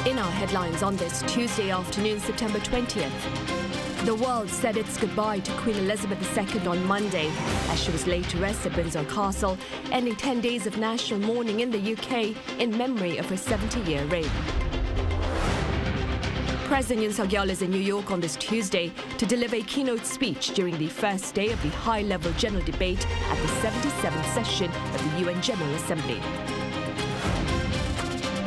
In our headlines on this Tuesday afternoon, September 20th, the world said its goodbye to Queen Elizabeth II on Monday as she was laid to rest at Windsor Castle, ending 10 days of national mourning in the UK in memory of her 70-year reign. President Yoon is in New York on this Tuesday to deliver a keynote speech during the first day of the high-level general debate at the 77th session of the UN General Assembly.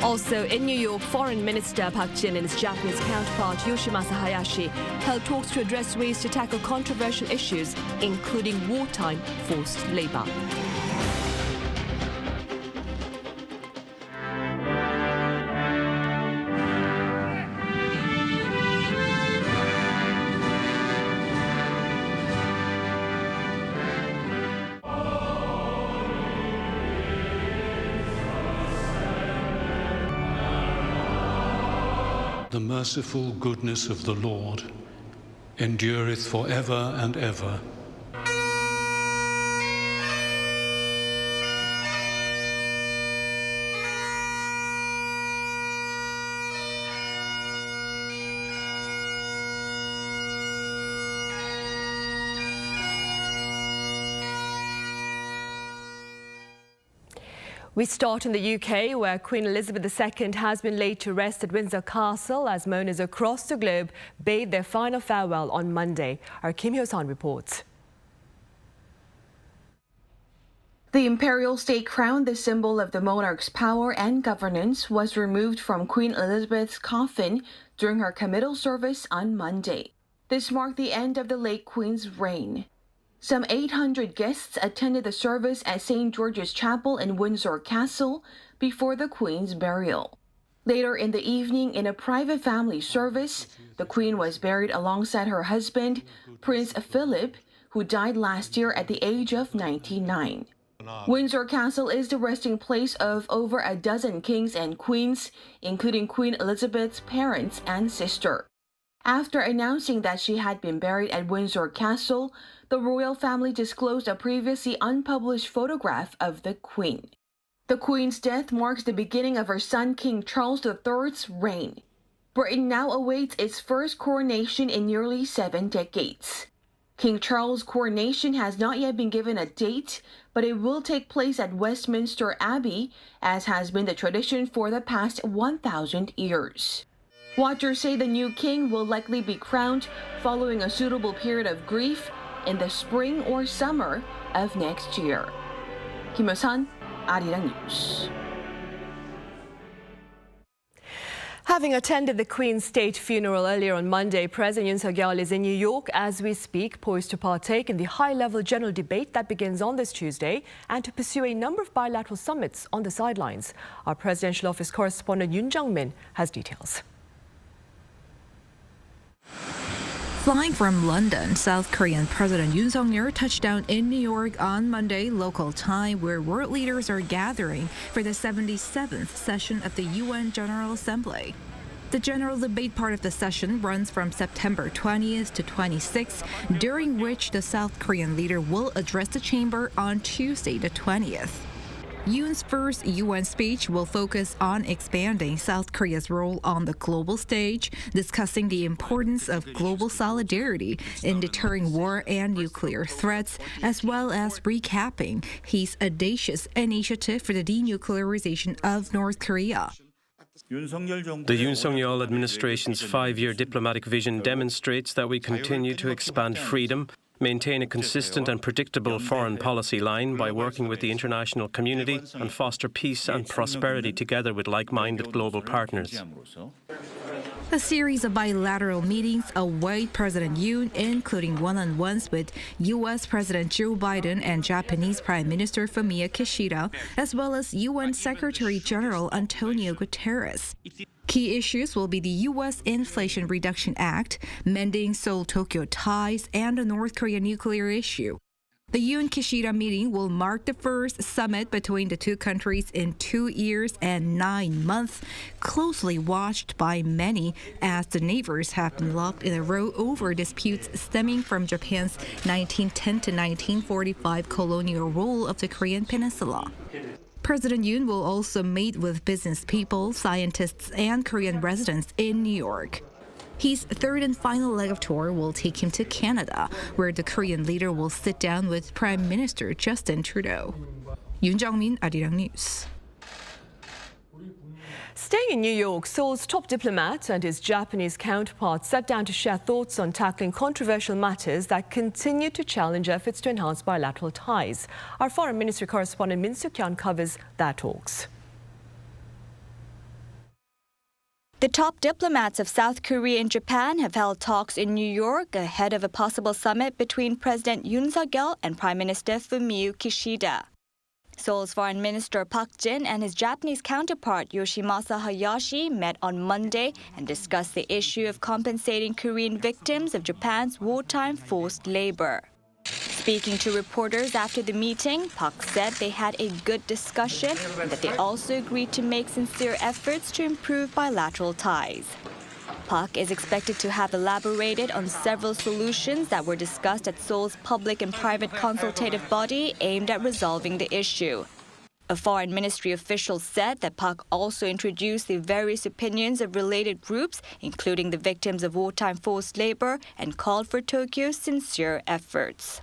Also in New York, Foreign Minister Park Jin and his Japanese counterpart Yoshimasa Hayashi held talks to address ways to tackle controversial issues, including wartime forced labor. The merciful goodness of the Lord endureth forever and ever. We start in the UK, where Queen Elizabeth II has been laid to rest at Windsor Castle as mourners across the globe bade their final farewell on Monday. Our Kim Hyo-sun reports. The imperial state crown, the symbol of the monarch's power and governance, was removed from Queen Elizabeth's coffin during her committal service on Monday. This marked the end of the late Queen's reign. Some 800 guests attended the service at St. George's Chapel in Windsor Castle before the Queen's burial. Later in the evening, in a private family service, the Queen was buried alongside her husband, Prince Philip, who died last year at the age of 99. Windsor Castle is the resting place of over a dozen kings and queens, including Queen Elizabeth's parents and sister. After announcing that she had been buried at Windsor Castle, the royal family disclosed a previously unpublished photograph of the Queen. The Queen's death marks the beginning of her son King Charles III's reign. Britain now awaits its first coronation in nearly 7 decades. King Charles' coronation has not yet been given a date, but it will take place at Westminster Abbey, as has been the tradition for the past 1,000 years. Watchers say the new king will likely be crowned following a suitable period of grief in the spring or summer of next year. Kim Hyo-sun, Arirang News. Having attended the Queen's state funeral earlier on Monday, President Yoon is in New York as we speak, poised to partake in the high-level general debate that begins on this Tuesday and to pursue a number of bilateral summits on the sidelines. Our presidential office correspondent Yoon Jung-min has details. Flying from London, South Korean President Yoon Suk-yeol touched down in New York on Monday local time, where world leaders are gathering for the 77th session of the UN General Assembly. The general debate part of the session runs from September 20th to 26th, during which the South Korean leader will address the chamber on Tuesday the 20th. Yoon's first UN speech will focus on expanding South Korea's role on the global stage, discussing the importance of global solidarity in deterring war and nuclear threats, as well as recapping his audacious initiative for the denuclearization of North Korea. The Yoon Suk-yeol administration's 5-year diplomatic vision demonstrates that we continue to expand freedom, maintain a consistent and predictable foreign policy line by working with the international community, and foster peace and prosperity together with like-minded global partners. A series of bilateral meetings await President Yoon, including one-on-ones with U.S. President Joe Biden and Japanese Prime Minister Kishida, as well as UN Secretary General Antonio Guterres. Key issues will be the U.S. Inflation Reduction Act, mending Seoul-Tokyo ties, and the North Korea nuclear issue. The Yoon Kishida meeting will mark the first summit between the two countries in 2 years and 9 months, closely watched by many as the neighbors have been locked in a row over disputes stemming from Japan's 1910 to 1945 colonial rule of the Korean Peninsula. President Yoon will also meet with business people, scientists, and Korean residents in New York. His third and final leg of tour will take him to Canada, where the Korean leader will sit down with Prime Minister Justin Trudeau. Yoon Jung-min, Arirang News. Staying in New York, Seoul's top diplomat and his Japanese counterpart sat down to share thoughts on tackling controversial matters that continue to challenge efforts to enhance bilateral ties. Our foreign ministry correspondent Min Suk-hyun covers their talks. The top diplomats of South Korea and Japan have held talks in New York ahead of a possible summit between President Yoon and Prime Minister Fumio Kishida. Seoul's Foreign Minister Park Jin and his Japanese counterpart Yoshimasa Hayashi met on Monday and discussed the issue of compensating Korean victims of Japan's wartime forced labor. Speaking to reporters after the meeting, Park said they had a good discussion and that they also agreed to make sincere efforts to improve bilateral ties. Park is expected to have elaborated on several solutions that were discussed at Seoul's public and private consultative body aimed at resolving the issue. A foreign ministry official said that Park also introduced the various opinions of related groups, including the victims of wartime forced labor, and called for Tokyo's sincere efforts.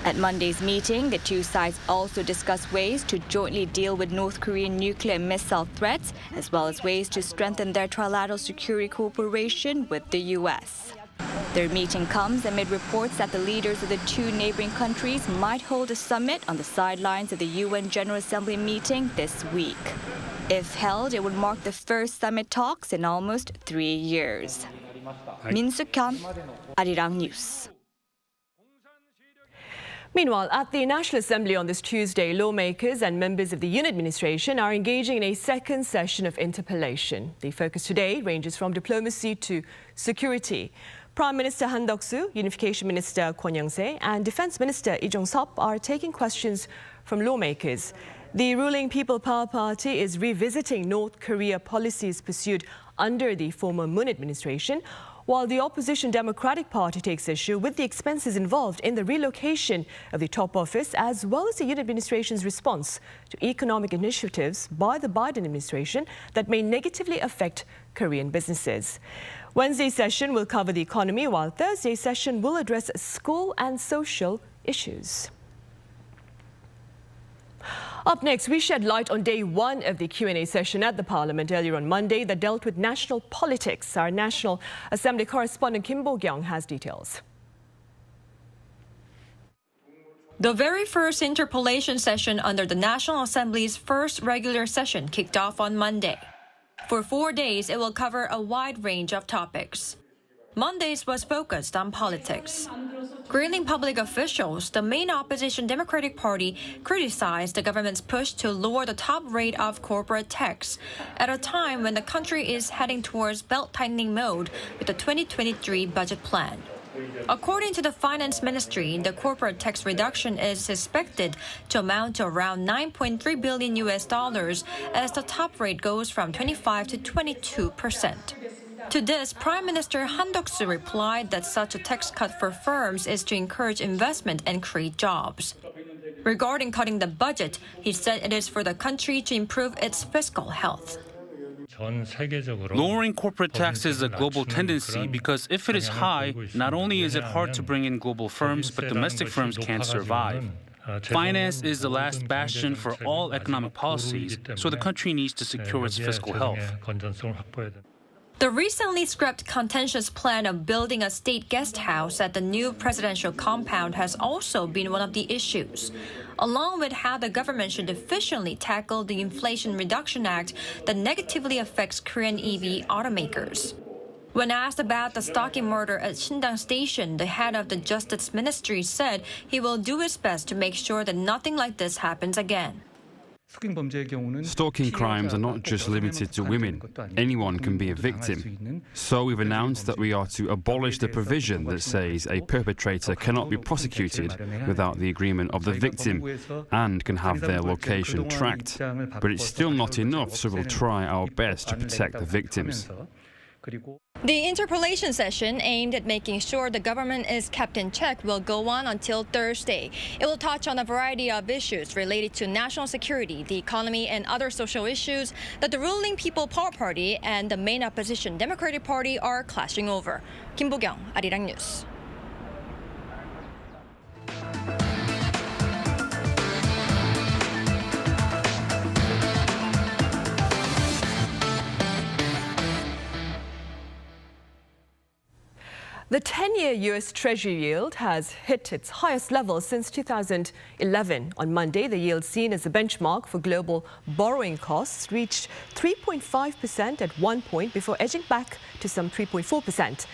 At Monday's meeting, the two sides also discussed ways to jointly deal with North Korean nuclear and missile threats, as well as ways to strengthen their trilateral security cooperation with the U.S. Their meeting comes amid reports that the leaders of the two neighboring countries might hold a summit on the sidelines of the UN General Assembly meeting this week. If held, it would mark the first summit talks in almost 3 years. Min Suk-hyun, Arirang News. Meanwhile, at the National Assembly on this Tuesday, lawmakers and members of the Yoon administration are engaging in a second session of interpellation. The focus today ranges from diplomacy to security. Prime Minister Han Duck-soo, Unification Minister Kwon Young-se, and Defense Minister Lee Jong-sup are taking questions from lawmakers. The ruling People Power Party is revisiting North Korea policies pursued under the former Moon administration, while the opposition Democratic Party takes issue with the expenses involved in the relocation of the top office, as well as the Yoon administration's response to economic initiatives by the Biden administration that may negatively affect Korean businesses. Wednesday's session will cover the economy, while Thursday's session will address school and social issues. Up next, we shed light on day one of the Q&A session at the Parliament earlier on Monday that dealt with national politics. Our National Assembly correspondent Kim Bo-kyung has details. The very first interpellation session under the National Assembly's first regular session kicked off on Monday. For 4 days, it will cover a wide range of topics. Monday's was focused on politics. Grilling public officials, the main opposition Democratic Party criticized the government's push to lower the top rate of corporate tax at a time when the country is heading towards belt-tightening mode with the 2023 budget plan. According to the Finance Ministry, the corporate tax reduction is expected to amount to around $9.3 billion as the top rate goes from 25% to 22%. To this, Prime Minister Han Duck-soo replied that such a tax cut for firms is to encourage investment and create jobs. Regarding cutting the budget, he said it is for the country to improve its fiscal health. Lowering corporate tax is a global tendency because if it is high, not only is it hard to bring in global firms, but domestic firms can't survive. Finance is the last bastion for all economic policies, so the country needs to secure its fiscal health. The recently scrapped contentious plan of building a state guest house at the new presidential compound has also been one of the issues, along with how the government should efficiently tackle the Inflation Reduction Act that negatively affects Korean EV automakers. When asked about the stalking murder at Shindang Station, the head of the Justice Ministry said he will do his best to make sure that nothing like this happens again. Stalking crimes are not just limited to women. Anyone can be a victim. So we've announced that we are to abolish the provision that says a perpetrator cannot be prosecuted without the agreement of the victim and can have their location tracked. But it's still not enough, so we'll try our best to protect the victims. The interpellation session, aimed at making sure the government is kept in check, will go on until Thursday. It will touch on a variety of issues related to national security, the economy, and other social issues that the ruling People Power Party and the main opposition Democratic Party are clashing over. Kim Bo-kyung, Arirang News. The 10-year U.S. Treasury yield has hit its highest level since 2011. On Monday, the yield seen as a benchmark for global borrowing costs reached 3.5% at one point before edging back to some 3.4%.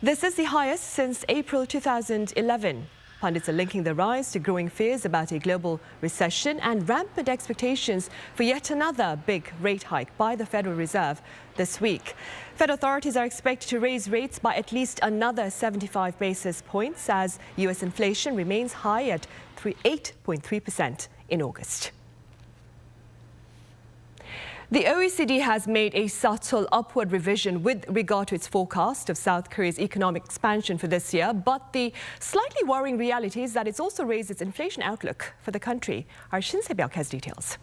This is the highest since April 2011. Pundits are linking the rise to growing fears about a global recession and rampant expectations for yet another big rate hike by the Federal Reserve this week. Fed authorities are expected to raise rates by at least another 75 basis points as U.S. inflation remains high at 8.3% in August. The OECD has made a subtle upward revision with regard to its forecast of South Korea's economic expansion for this year, but the slightly worrying reality is that it's also raised its inflation outlook for the country. Our Shin Se-byuk has details.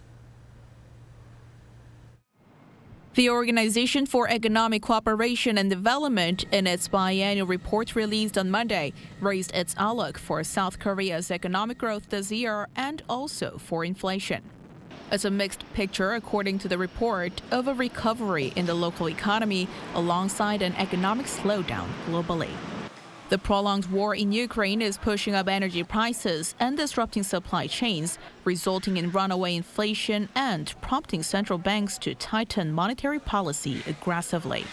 The Organization for Economic Cooperation and Development, in its biannual report released on Monday, raised its outlook for South Korea's economic growth this year and also for inflation. It's a mixed picture, according to the report, of a recovery in the local economy alongside an economic slowdown globally. The prolonged war in Ukraine is pushing up energy prices and disrupting supply chains, resulting in runaway inflation and prompting central banks to tighten monetary policy aggressively.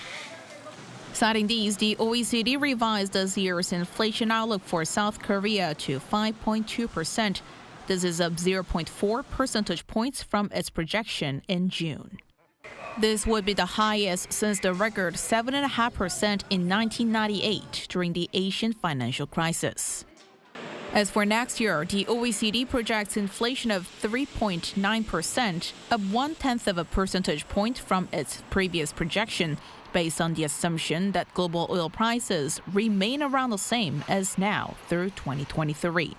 Citing these, the OECD revised this year's inflation outlook for South Korea to 5.2%. This is up 0.4 percentage points from its projection in June. This would be the highest since the record 7.5% in 1998 during the Asian financial crisis. As for next year, the OECD projects inflation of 3.9%, up 0.1 of a percentage point from its previous projection, based on the assumption that global oil prices remain around the same as now through 2023.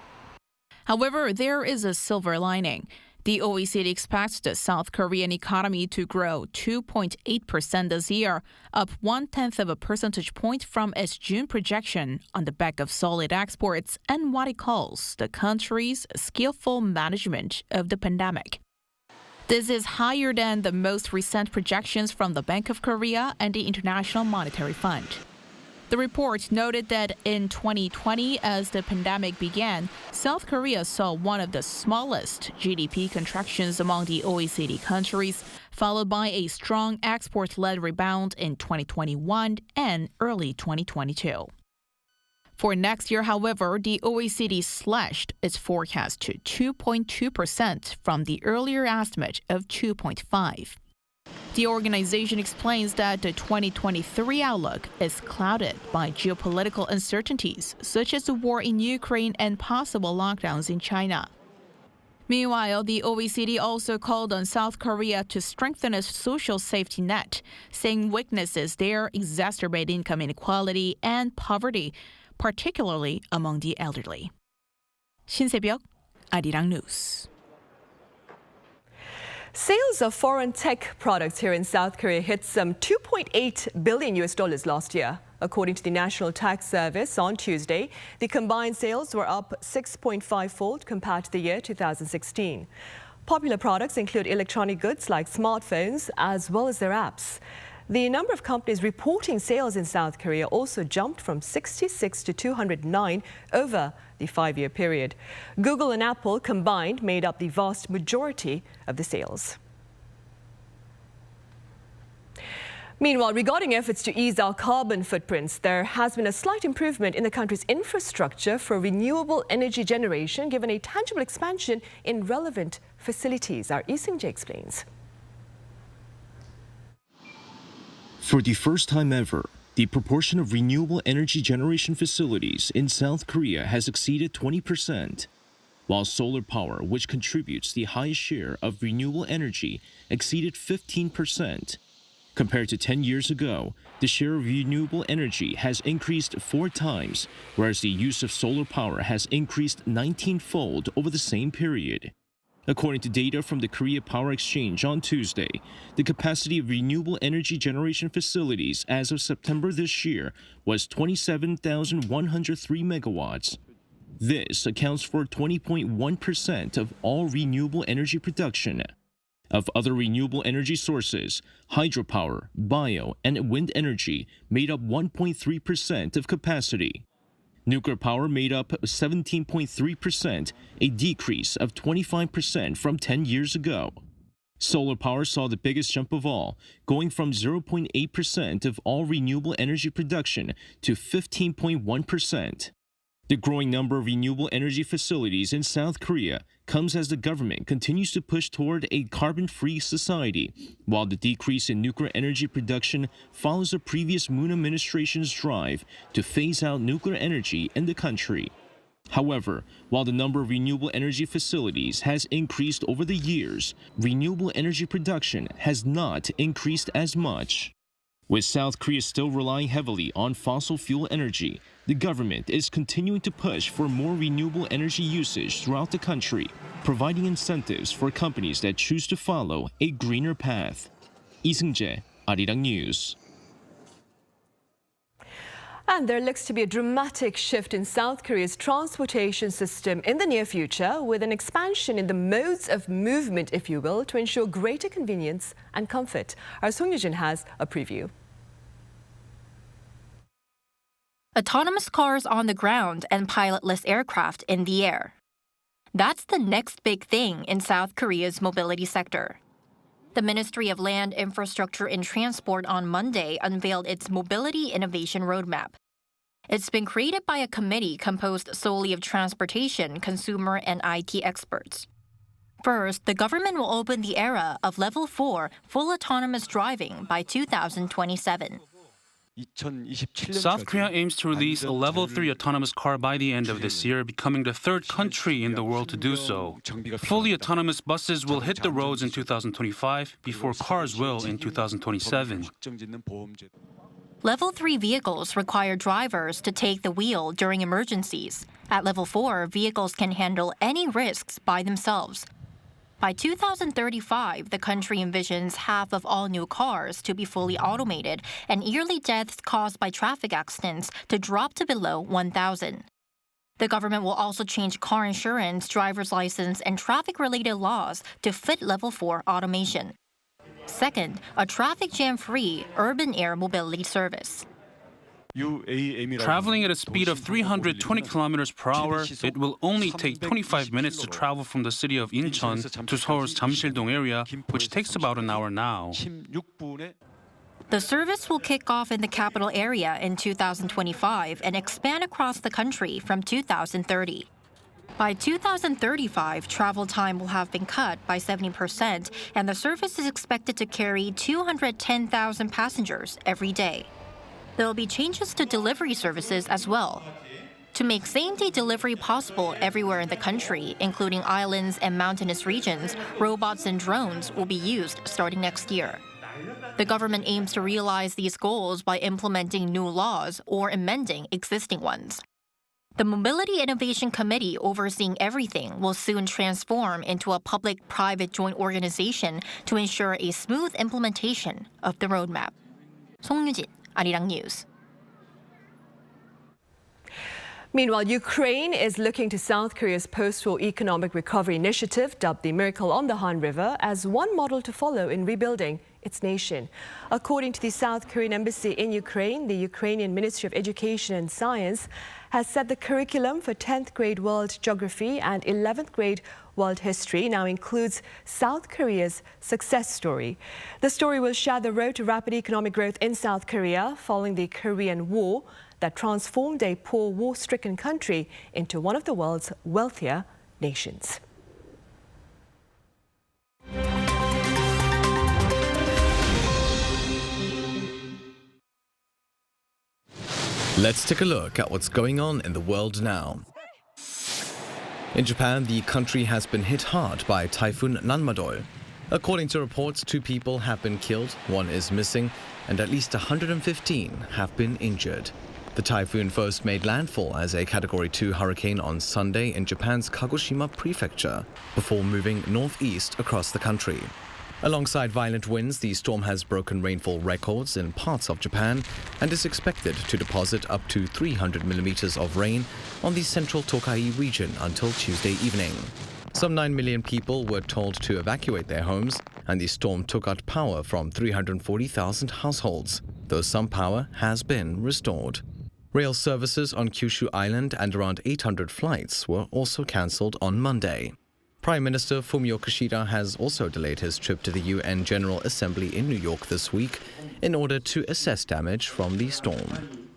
However, there is a silver lining. The OECD expects the South Korean economy to grow 2.8% this year, up 0.1 of a percentage point from its June projection on the back of solid exports and what it calls the country's skillful management of the pandemic. This is higher than the most recent projections from the Bank of Korea and the International Monetary Fund. The report noted that in 2020, as the pandemic began, South Korea saw one of the smallest GDP contractions among the OECD countries, followed by a strong export-led rebound in 2021 and early 2022. For next year, however, the OECD slashed its forecast to 2.2% from the earlier estimate of 2.5%. The organization explains that the 2023 outlook is clouded by geopolitical uncertainties, such as the war in Ukraine and possible lockdowns in China. Meanwhile, the OECD also called on South Korea to strengthen its social safety net, saying weaknesses there exacerbate income inequality and poverty, particularly among the elderly. Shin Se-byuk, Arirang News. Sales of foreign tech products here in South Korea hit some $2.8 billion last year. According to the National Tax Service on Tuesday, the combined sales were up 6.5-fold compared to the year 2016. Popular products include electronic goods like smartphones as well as their apps. The number of companies reporting sales in South Korea also jumped from 66 to 209 over the 5-year period. Google and Apple combined made up the vast majority of the sales. Meanwhile, regarding efforts to ease our carbon footprints, there has been a slight improvement in the country's infrastructure for renewable energy generation, given a tangible expansion in relevant facilities. Our Lee Seung-jae explains. For the first time ever, the proportion of renewable energy generation facilities in South Korea has exceeded 20%, while solar power, which contributes the highest share of renewable energy, exceeded 15%. Compared to 10 years ago, the share of renewable energy has increased 4 times, whereas the use of solar power has increased 19-fold over the same period. According to data from the Korea Power Exchange on Tuesday, the capacity of renewable energy generation facilities as of September this year was 27,103 megawatts. This accounts for 20.1% of all renewable energy production. Of other renewable energy sources, hydropower, bio, and wind energy made up 1.3% of capacity. Nuclear power made up 17.3%, a decrease of 25% from 10 years ago. Solar power saw the biggest jump of all, going from 0.8% of all renewable energy production to 15.1%. The growing number of renewable energy facilities in South Korea comes as the government continues to push toward a carbon-free society, while the decrease in nuclear energy production follows the previous Moon administration's drive to phase out nuclear energy in the country. However, while the number of renewable energy facilities has increased over the years, renewable energy production has not increased as much. With South Korea still relying heavily on fossil fuel energy, the government is continuing to push for more renewable energy usage throughout the country, providing incentives for companies that choose to follow a greener path. Lee Seung-jae, Arirang News. And there looks to be a dramatic shift in South Korea's transportation system in the near future, with an expansion in the modes of movement, if you will, to ensure greater convenience and comfort. Our Song Yujin has a preview. Autonomous cars on the ground and pilotless aircraft in the air. That's the next big thing in South Korea's mobility sector. The Ministry of Land, Infrastructure and Transport on Monday unveiled its Mobility Innovation Roadmap. It's been created by a committee composed solely of transportation, consumer, and IT experts. First, the government will open the era of Level 4 full autonomous driving by 2027. South Korea aims to release a Level 3 autonomous car by the end of this year, becoming the third country in the world to do so. Fully autonomous buses will hit the roads in 2025 before cars will in 2027. Level 3 vehicles require drivers to take the wheel during emergencies. At Level 4, vehicles can handle any risks by themselves. By 2035, the country envisions half of all new cars to be fully automated and yearly deaths caused by traffic accidents to drop to below 1,000. The government will also change car insurance, driver's license, and traffic-related laws to fit Level 4 automation. Second, a traffic jam-free urban air mobility service. Traveling at a speed of 320 kilometers per hour, it will only take 25 minutes to travel from the city of Incheon to Seoul's Jamsil-dong area, which takes about an hour now. The service will kick off in the capital area in 2025 and expand across the country from 2030. By 2035, travel time will have been cut by 70%, and the service is expected to carry 210,000 passengers every day. There will be changes to delivery services as well. To make same-day delivery possible everywhere in the country, including islands and mountainous regions, robots and drones will be used starting next year. The government aims to realize these goals by implementing new laws or amending existing ones. The Mobility Innovation Committee overseeing everything will soon transform into a public-private joint organization to ensure a smooth implementation of the roadmap. Song Yujin, Arirang News. Meanwhile, Ukraine is looking to South Korea's post-war economic recovery initiative, dubbed the Miracle on the Han River, as one model to follow in rebuilding its nation. According to the South Korean embassy in Ukraine, the Ukrainian Ministry of Education and Science has set the curriculum for 10th grade World Geography and 11th grade World History now includes South Korea's success story. The story will share the road to rapid economic growth in South Korea following the Korean War that transformed a poor, war-stricken country into one of the world's wealthier nations. Let's take a look at what's going on in the world now. In Japan, the country has been hit hard by Typhoon Nanmadol. According to reports, 2 people have been killed, 1 is missing, and at least 115 have been injured. The typhoon first made landfall as a Category 2 hurricane on Sunday in Japan's Kagoshima prefecture, before moving northeast across the country. Alongside violent winds, the storm has broken rainfall records in parts of Japan and is expected to deposit up to 300 millimeters of rain on the central Tokai region until Tuesday evening. Some 9 million people were told to evacuate their homes, and the storm took out power from 340,000 households, though some power has been restored. Rail services on Kyushu Island and around 800 flights were also cancelled on Monday. Prime Minister Fumio Kishida has also delayed his trip to the UN General Assembly in New York this week in order to assess damage from the storm.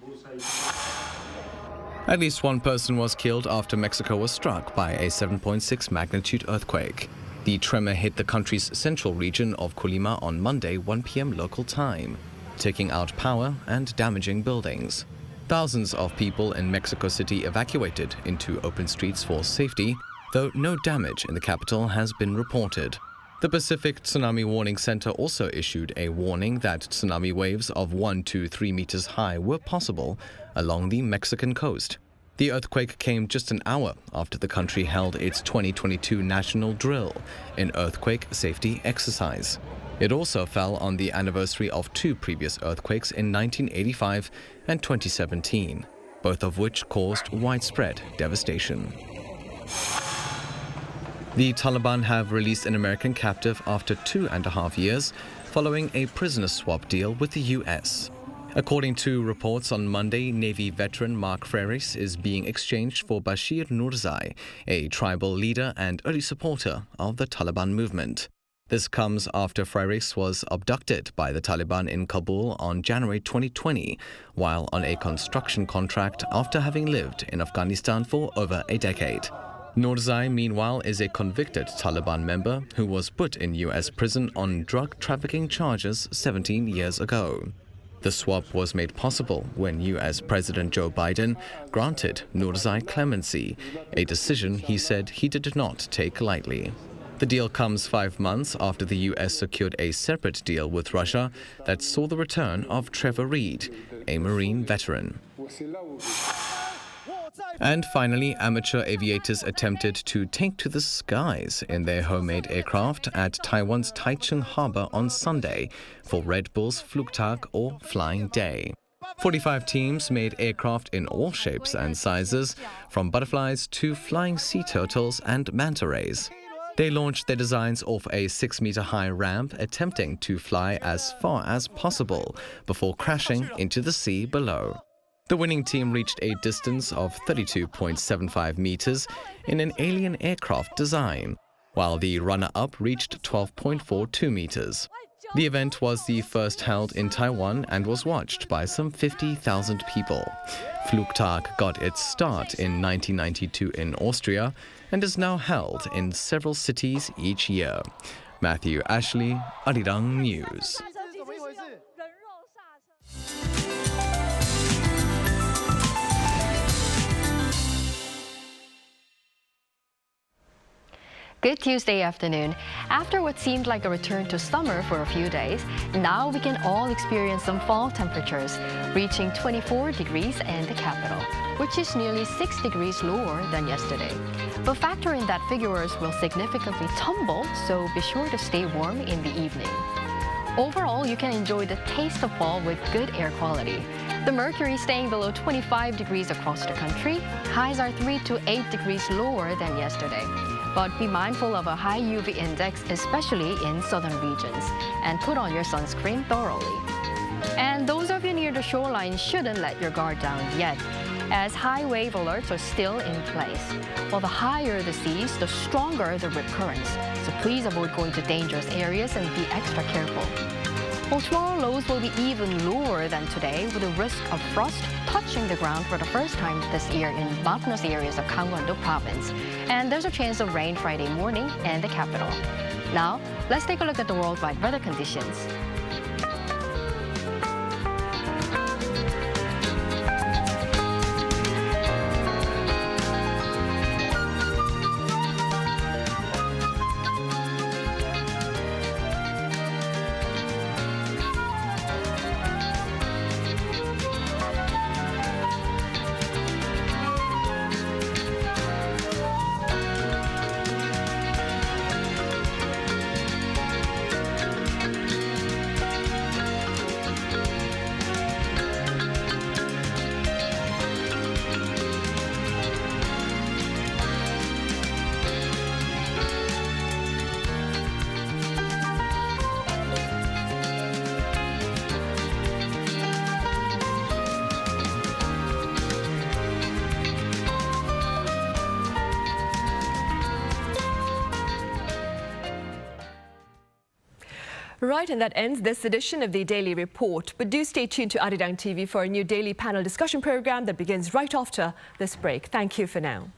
At least 1 person was killed after Mexico was struck by a 7.6 magnitude earthquake. The tremor hit the country's central region of Colima on Monday 1 p.m. local time, taking out power and damaging buildings. Thousands of people in Mexico City evacuated into open streets for safety, though no damage in the capital has been reported. The Pacific Tsunami Warning Center also issued a warning that tsunami waves of 1 to 3 meters high were possible along the Mexican coast. The earthquake came just an hour after the country held its 2022 national drill, an earthquake safety exercise. It also fell on the anniversary of 2 previous earthquakes in 1985 and 2017, both of which caused widespread devastation. The Taliban have released an American captive after 2.5 years, following a prisoner swap deal with the U.S. According to reports on Monday, Navy veteran Mark Frerichs is being exchanged for Bashir Nurzai, a tribal leader and early supporter of the Taliban movement. This comes after Frerichs was abducted by the Taliban in Kabul on January 2020, while on a construction contract after having lived in Afghanistan for over a decade. Nurzai, meanwhile, is a convicted Taliban member who was put in U.S. prison on drug trafficking charges 17 years ago. The swap was made possible when U.S. President Joe Biden granted Nurzai clemency, a decision he said he did not take lightly. The deal comes 5 months after the U.S. secured a separate deal with Russia that saw the return of Trevor Reed, a Marine veteran. And finally, amateur aviators attempted to take to the skies in their homemade aircraft at Taiwan's Taichung Harbor on Sunday for Red Bull's Flugtag or Flying Day. 45 teams made aircraft in all shapes and sizes, from butterflies to flying sea turtles and manta rays. They launched their designs off a 6-meter-high ramp, attempting to fly as far as possible before crashing into the sea below. The winning team reached a distance of 32.75 meters in an alien aircraft design, while the runner-up reached 12.42 meters. The event was the first held in Taiwan and was watched by some 50,000 people. Flugtag got its start in 1992 in Austria and is now held in several cities each year. Matthew Ashley, Arirang News. Good Tuesday afternoon. After what seemed like a return to summer for a few days, now we can all experience some fall temperatures, reaching 24 degrees in the capital, which is nearly 6 degrees lower than yesterday. But factor in that figures will significantly tumble, so be sure to stay warm in the evening. Overall, you can enjoy the taste of fall with good air quality. The mercury staying below 25 degrees across the country. Highs are 3 to 8 degrees lower than yesterday. But be mindful of a high UV index, especially in southern regions, and put on your sunscreen thoroughly. And those of you near the shoreline shouldn't let your guard down yet, as high wave alerts are still in place. While the higher the seas, the stronger the rip currents, so please avoid going to dangerous areas and be extra careful. Well, tomorrow lows will be even lower than today, with a risk of frost touching the ground for the first time this year in mountainous areas of Gangwon-do province. And there's a chance of rain Friday morning in the capital. Now, let's take a look at the worldwide weather conditions. Right, and that ends this edition of the Daily Report. But do stay tuned to Arirang TV for a new daily panel discussion program that begins right after this break. Thank you for now.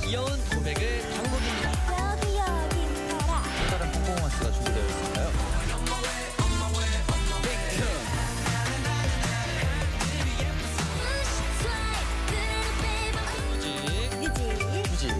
귀여운 고백을 한국인입니다. 또 다른 퍼포먼스가 준비되어 있을까요? 뮤직.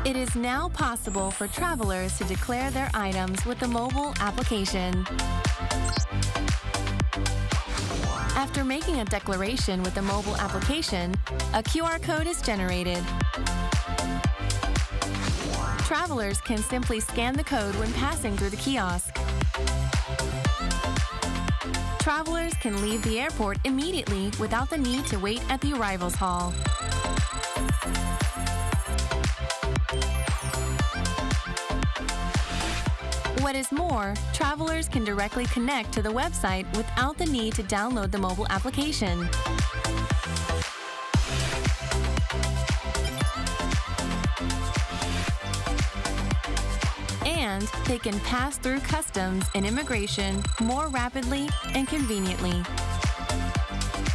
It is now possible for travelers to declare their items with the mobile application. After making a declaration with the mobile application, a QR code is generated. Travelers can simply scan the code when passing through the kiosk. Travelers can leave the airport immediately without the need to wait at the arrivals hall. What is more, travelers can directly connect to the website without the need to download the mobile application. And they can pass through customs and immigration more rapidly and conveniently.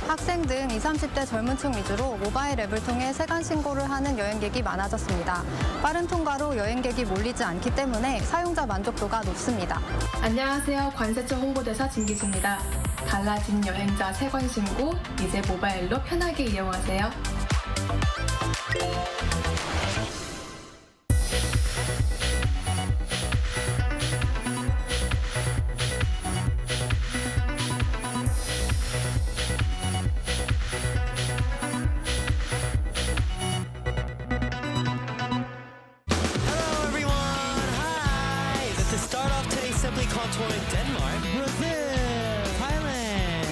학생 등 20, 30대 젊은 층 위주로 모바일 앱을 통해 세관 신고를 하는 여행객이 많아졌습니다. 빠른 통과로 여행객이 몰리지 않기 때문에 사용자 만족도가 높습니다. 안녕하세요. 관세청 홍보대사 진기수입니다. 달라진 여행자 세관 신고, 이제 모바일로 편하게 이용하세요. Simply contouring Denmark, Brazil, Thailand.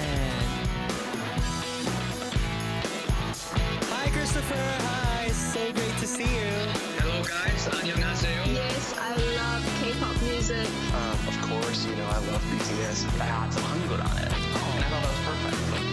Hi Christopher, hi, so great to see you. Hello guys, 안녕하세요. Yes, I love K-pop music. Of course, I love BTS. I had some Hangul on it, and I thought that was perfect.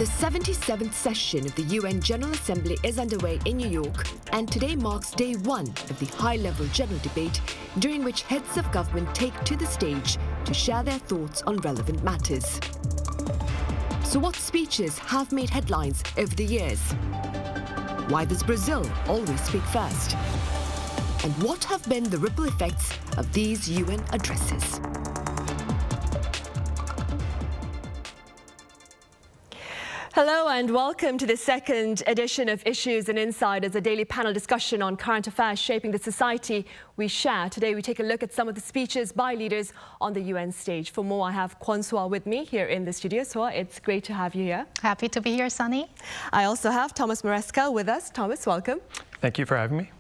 The 77th session of the UN General Assembly is underway in New York, and today marks day one of the high-level general debate, during which heads of government take to the stage to share their thoughts on relevant matters. So what speeches have made headlines over the years? Why does Brazil always speak first? And what have been the ripple effects of these UN addresses? Hello and welcome to the second edition of Issues and Insiders, a daily panel discussion on current affairs shaping the society we share. Today we take a look at some of the speeches by leaders on the UN stage. For more, I have Kwon Soa with me here in the studio. Soa, it's great to have you here. Happy to be here, Sunny. I also have Thomas Maresca with us. Thomas, welcome. Thank you for having me.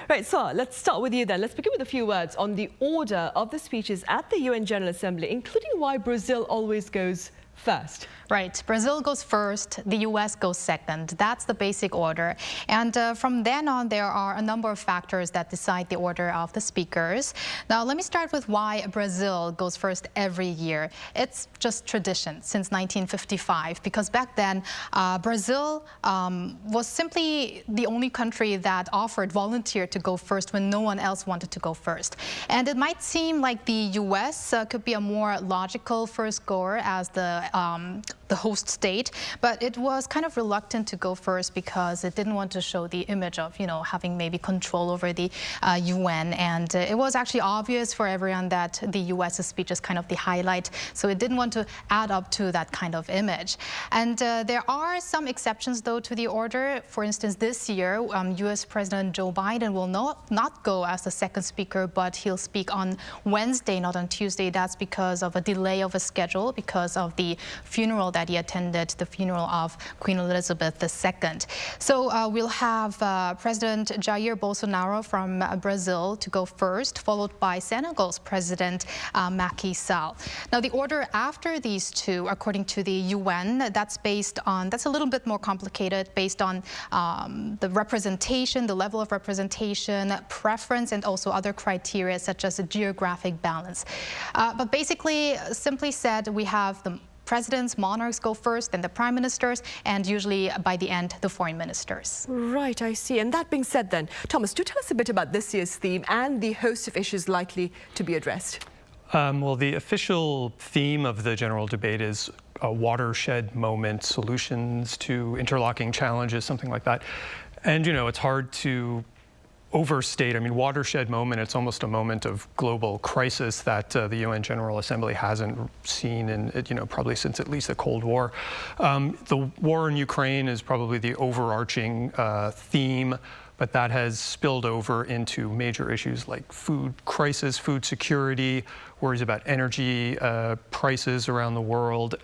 Right, so let's start with you then. Let's begin with a few words on the order of the speeches at the UN General Assembly, including why Brazil always goes first. Right. Brazil goes first, the US goes second. That's the basic order. And from then on, there are a number of factors that decide the order of the speakers. Now, let me start with why Brazil goes first every year. It's just tradition since 1955, because back then, Brazil was simply the only country that volunteered to go first when no one else wanted to go first. And it might seem like the US could be a more logical first goer as the host state, but it was kind of reluctant to go first because it didn't want to show the image of, having maybe control over the UN. And it was actually obvious for everyone that the US's speech is kind of the highlight, so it didn't want to add up to that kind of image. And there are some exceptions, though, to the order. For instance, this year, US President Joe Biden will not go as the second speaker, but he'll speak on Wednesday, not on Tuesday. That's because of a delay of a schedule, because of the funeral that he attended, the funeral of Queen Elizabeth II. So we'll have President Jair Bolsonaro from Brazil to go first, followed by Senegal's President Macky Sall. Now, the order after these two, according to the UN, that's a little bit more complicated, based on the representation, the level of representation, preference, and also other criteria such as a geographic balance. But basically, simply said, we have the presidents, monarchs go first, then the prime ministers, and usually by the end, the foreign ministers. Right, I see. And that being said then, Thomas, do tell us a bit about this year's theme and the host of issues likely to be addressed. Well, the official theme of the general debate is a watershed moment, solutions to interlocking challenges, something like that. And, it's hard to overstate. I mean, watershed moment, it's almost a moment of global crisis that the UN General Assembly hasn't seen in, probably since at least the Cold War. The war in Ukraine is probably the overarching theme, but that has spilled over into major issues like food crisis, food security, worries about energy prices around the world,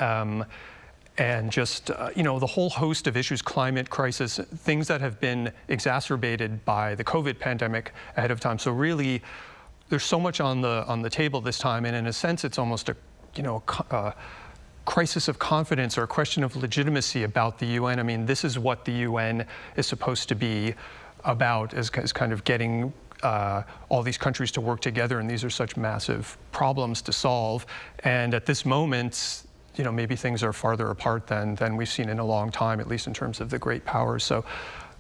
and just, the whole host of issues, climate crisis, things that have been exacerbated by the COVID pandemic ahead of time. So really, there's so much on the table this time, and in a sense, it's almost a crisis of confidence or a question of legitimacy about the UN. I mean, this is what the UN is supposed to be about, is kind of getting all these countries to work together, and these are such massive problems to solve. And at this moment, maybe things are farther apart than we've seen in a long time, at least in terms of the great powers. So,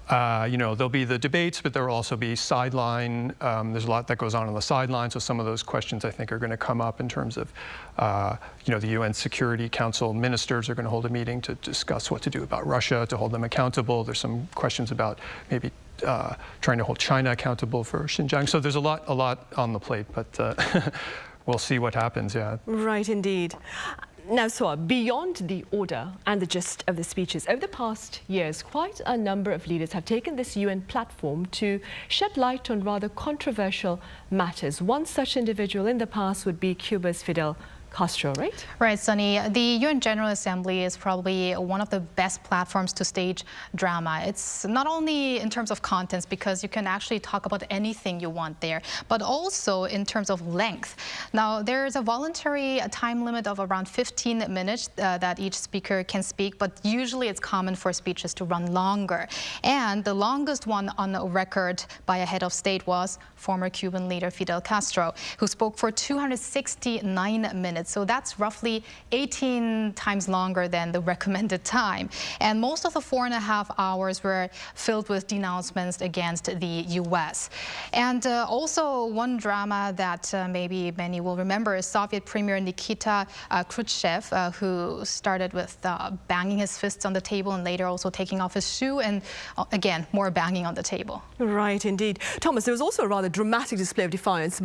there'll be the debates, but there will also be sideline. There's a lot that goes on the sideline. So some of those questions, I think, are going to come up in terms of, the UN Security Council ministers are going to hold a meeting to discuss what to do about Russia, to hold them accountable. There's some questions about maybe trying to hold China accountable for Xinjiang. So there's a lot on the plate, but we'll see what happens, yeah. Right, indeed. Now, Soa, beyond the order and the gist of the speeches, over the past years, quite a number of leaders have taken this UN platform to shed light on rather controversial matters. One such individual in the past would be Cuba's Fidel Castro, right? Right, Sunny. The UN General Assembly is probably one of the best platforms to stage drama. It's not only in terms of contents, because you can actually talk about anything you want there, but also in terms of length. Now, there is a voluntary time limit of around 15 minutes that each speaker can speak, but usually it's common for speeches to run longer. And the longest one on record by a head of state was former Cuban leader Fidel Castro, who spoke for 269 minutes. minutes. So that's roughly 18 times longer than the recommended time. And most of the 4.5 hours were filled with denouncements against the U.S. And also one drama that maybe many will remember is Soviet Premier Nikita Khrushchev, who started with banging his fists on the table and later also taking off his shoe, and again, more banging on the table. Right, indeed. Thomas, there was also a rather dramatic display of defiance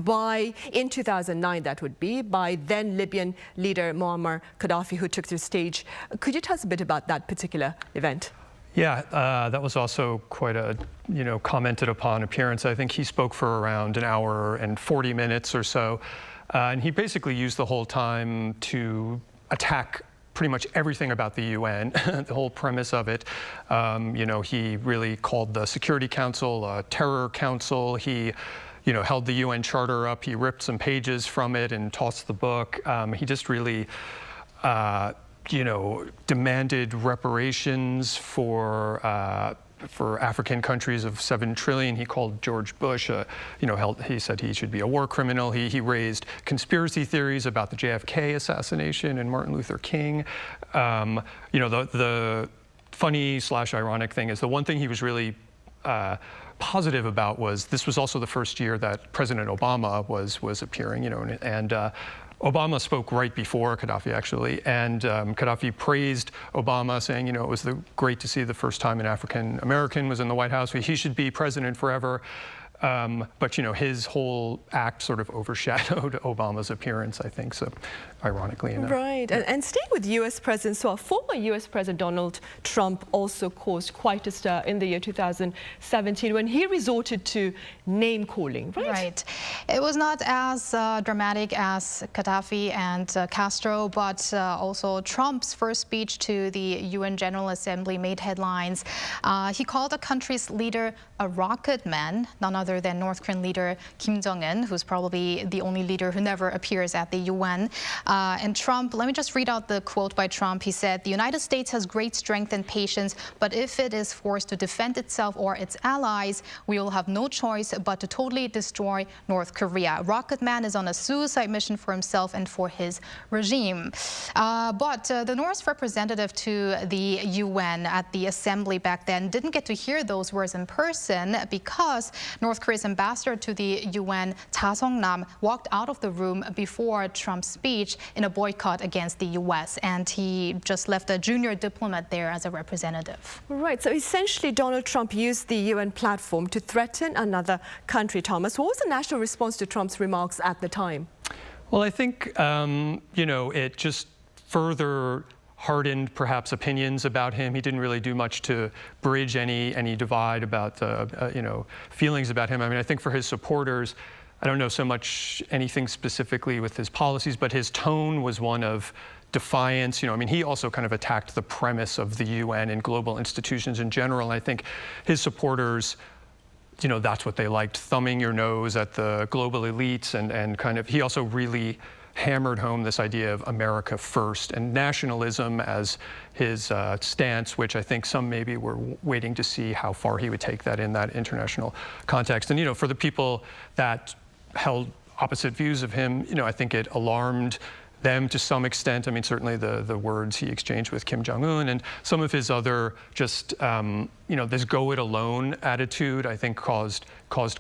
in 2009, that would be, by then Libyan leader Muammar Gaddafi, who took to the stage. Could you tell us a bit about that particular event? Yeah, that was also quite a, commented upon appearance. I think he spoke for around an hour and 40 minutes or so. And he basically used the whole time to attack pretty much everything about the UN, the whole premise of it. He really called the Security Council a terror council. He held the UN Charter up. He ripped some pages from it and tossed the book. He just really, demanded reparations for African countries of $7 trillion. He called George Bush, he said he should be a war criminal. He raised conspiracy theories about the JFK assassination and Martin Luther King. The funny/ironic thing is the one thing he was really positive about was this was also the first year that President Obama was appearing, and Obama spoke right before Gaddafi, actually, and Gaddafi praised Obama, saying, it was great to see the first time an African American was in the White House. He should be president forever. But, his whole act sort of overshadowed Obama's appearance, I think, so ironically enough. Right. And staying with U.S. President, so former U.S. President Donald Trump also caused quite a stir in the year 2017 when he resorted to name-calling, right? Right. It was not as dramatic as Gaddafi and Castro, but also Trump's first speech to the UN General Assembly made headlines. He called the country's leader a rocket man, none other than North Korean leader Kim Jong-un, who's probably the only leader who never appears at the UN. And Trump, let me just read out the quote by Trump. He said, "The United States has great strength and patience, but if it is forced to defend itself or its allies, we will have no choice but to totally destroy North Korea. Rocket Man is on a suicide mission for himself and for his regime." But the North's representative to the UN at the assembly back then didn't get to hear those words in person because North Korea's ambassador to the UN, Ta Song-nam, walked out of the room before Trump's speech in a boycott against the U.S. and he just left a junior diplomat there as a representative. Right, so essentially Donald Trump used the UN platform to threaten another country. Thomas, what was the national response to Trump's remarks at the time? Well, I think, it just further hardened perhaps opinions about him. He didn't really do much to bridge any divide about, feelings about him. I mean, I think for his supporters, I don't know so much anything specifically with his policies, but his tone was one of defiance. He also kind of attacked the premise of the UN and global institutions in general. And I think his supporters, that's what they liked, thumbing your nose at the global elites and kind of, he also really hammered home this idea of America first and nationalism as his stance, which I think some maybe were waiting to see how far he would take that in that international context. And, for the people that held opposite views of him, I think it alarmed them to some extent. I mean, certainly the words he exchanged with Kim Jong-un and some of his other just, this go it alone attitude, I think caused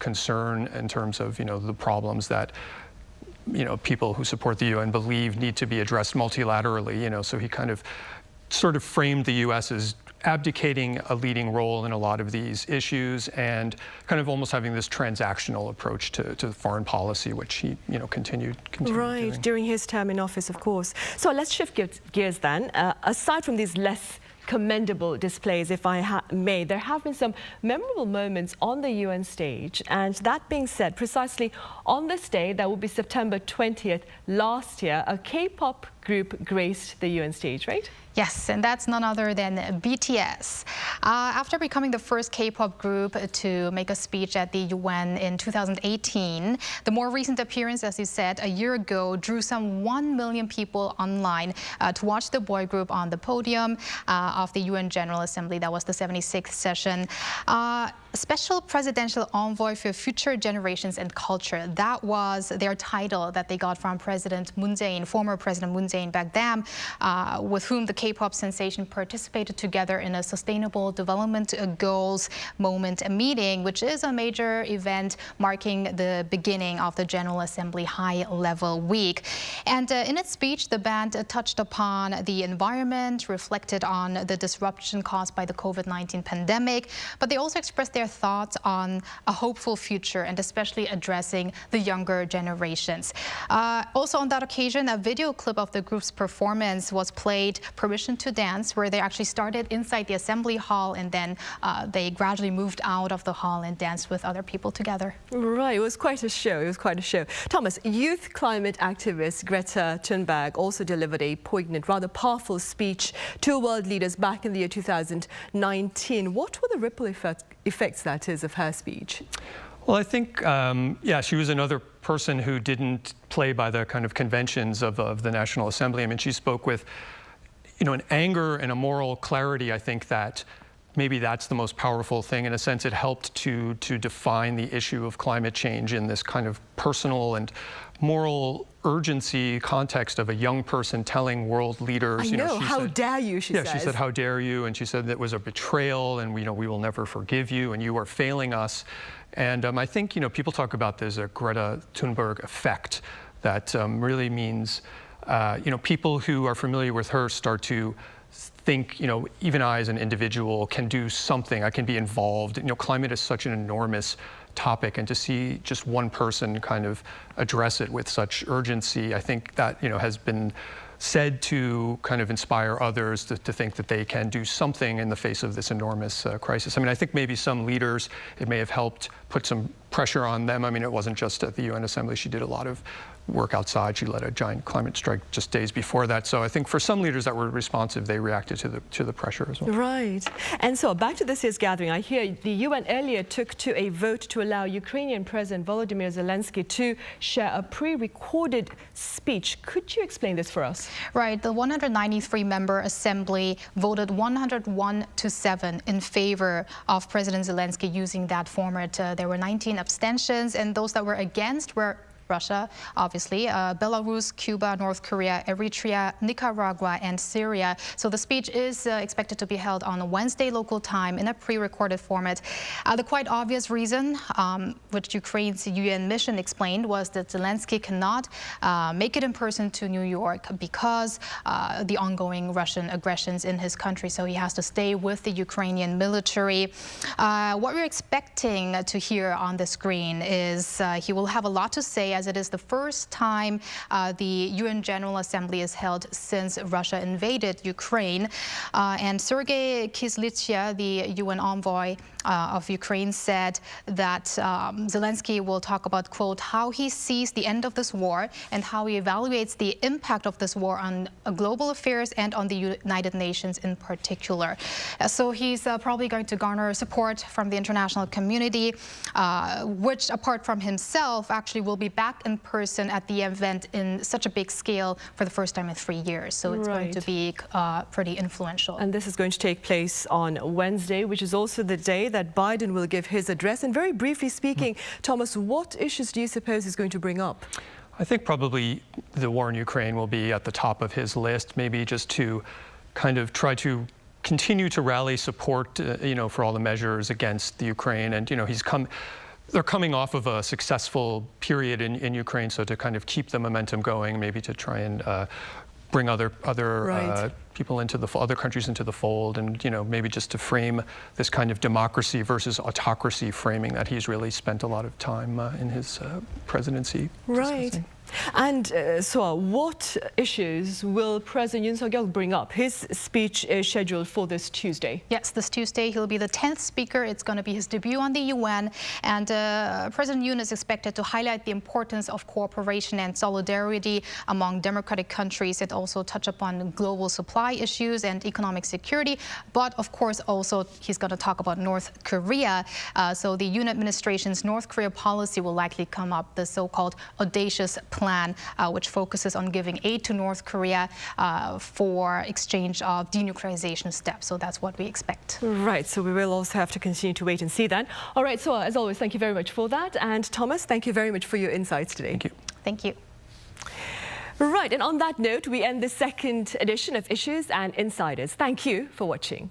concern in terms of, the problems that people who support the UN believe need to be addressed multilaterally, so he kind of sort of framed the U.S. as abdicating a leading role in a lot of these issues and kind of almost having this transactional approach to foreign policy, which he, continued right, doing. During his term in office, of course. So let's shift gears then. Aside from these less commendable displays, if I may, there have been some memorable moments on the UN stage. And that being said, precisely on this day, that will be September 20th last year, a K-pop group graced the UN stage, right? Yes, and that's none other than BTS. After becoming the first K-pop group to make a speech at the UN in 2018, the more recent appearance, as you said, a year ago, drew some 1 million people online to watch the boy group on the podium of the UN General Assembly. That was the 76th session. Special Presidential Envoy for Future Generations and Culture. That was their title that they got from President Moon Jae-in, former President Moon Jae-in back then, with whom the K-pop sensation participated together in a Sustainable Development Goals Moment meeting, which is a major event marking the beginning of the General Assembly High-Level Week. And in its speech, the band touched upon the environment, reflected on the disruption caused by the COVID-19 pandemic, but they also expressed their thoughts on a hopeful future and especially addressing the younger generations. Also on that occasion, a video clip of the group's performance was played, Permission to Dance, where they actually started inside the assembly hall and then they gradually moved out of the hall and danced with other people together. Right, it was quite a show. It was quite a show. Thomas, youth climate activist Greta Thunberg also delivered a poignant, rather powerful speech to world leaders back in the year 2019. What were the ripple effects, that is, of her speech? Well, I think, yeah, she was another person who didn't play by the kind of conventions of the National Assembly. I mean, she spoke with, an anger and a moral clarity. I think that maybe that's the most powerful thing. In a sense, it helped to define the issue of climate change in this kind of personal and moral urgency context of a young person telling world leaders, I know, how dare you, she says. Yeah, she said, how dare you? And she said that was a betrayal and, we will never forgive you and you are failing us. And I think, people talk about this a Greta Thunberg effect that really means, people who are familiar with her start to think, even I as an individual can do something, I can be involved. Climate is such an enormous topic, and to see just one person kind of address it with such urgency, I think that, has been said to kind of inspire others to think that they can do something in the face of this enormous crisis. I mean, I think maybe some leaders, it may have helped put some pressure on them. I mean, it wasn't just at the UN Assembly. She did a lot of work outside. She led a giant climate strike just days before that. So I think for some leaders that were responsive, they reacted to the pressure as well. Right. And so back to this year's gathering, I hear the UN earlier took to a vote to allow Ukrainian President Volodymyr Zelensky to share a pre-recorded speech. Could you explain this for us? Right. The 193-member assembly voted 101-7 in favor of President Zelensky using that format. There were 19 abstentions, and those that were against were Russia, obviously, Belarus, Cuba, North Korea, Eritrea, Nicaragua, and Syria. So the speech is expected to be held on Wednesday local time in a pre-recorded format. The quite obvious reason, which Ukraine's UN mission explained, was that Zelensky cannot make it in person to New York because the ongoing Russian aggressions in his country. So he has to stay with the Ukrainian military. What we're expecting to hear on the screen is he will have a lot to say, as it is the first time the UN General Assembly is held since Russia invaded Ukraine. And Sergei Kyslytsya, the UN envoy of Ukraine, said that Zelensky will talk about, quote, how he sees the end of this war and how he evaluates the impact of this war on global affairs and on the United Nations in particular. So he's probably going to garner support from the international community, which, apart from himself, actually will be back in person at the event in such a big scale for the first time in 3 years. So it's going to be pretty influential. And this is going to take place on Wednesday, which is also the day that Biden will give his address. And very briefly speaking, Thomas, what issues do you suppose he's going to bring up? I think probably the war in Ukraine will be at the top of his list, maybe just to kind of try to continue to rally support, for all the measures against the Ukraine. And, they're coming off of a successful period in Ukraine, so to kind of keep the momentum going, maybe to try and bring other people into other countries into the fold, and maybe just to frame this kind of democracy versus autocracy framing that he's really spent a lot of time in his presidency discussing. And so what issues will President Yoon Suk-yeol bring up? His speech is scheduled for this Tuesday. Yes, this Tuesday he'll be the 10th speaker. It's going to be his debut on the UN. And President Yoon is expected to highlight the importance of cooperation and solidarity among democratic countries. It also touch upon global supply supply issues and economic security. But of course, also he's going to talk about North Korea. So the Yoon administration's North Korea policy will likely come up, the so-called audacious plan, which focuses on giving aid to North Korea for exchange of denuclearization steps. So that's what we expect. Right, so we will also have to continue to wait and see then. All right, so as always, thank you very much for that. And Thomas, thank you very much for your insights today. Thank you. Thank you. Right, and on that note, we end the second edition of Issues and Insiders. Thank you for watching.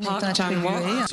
Park Chan-wook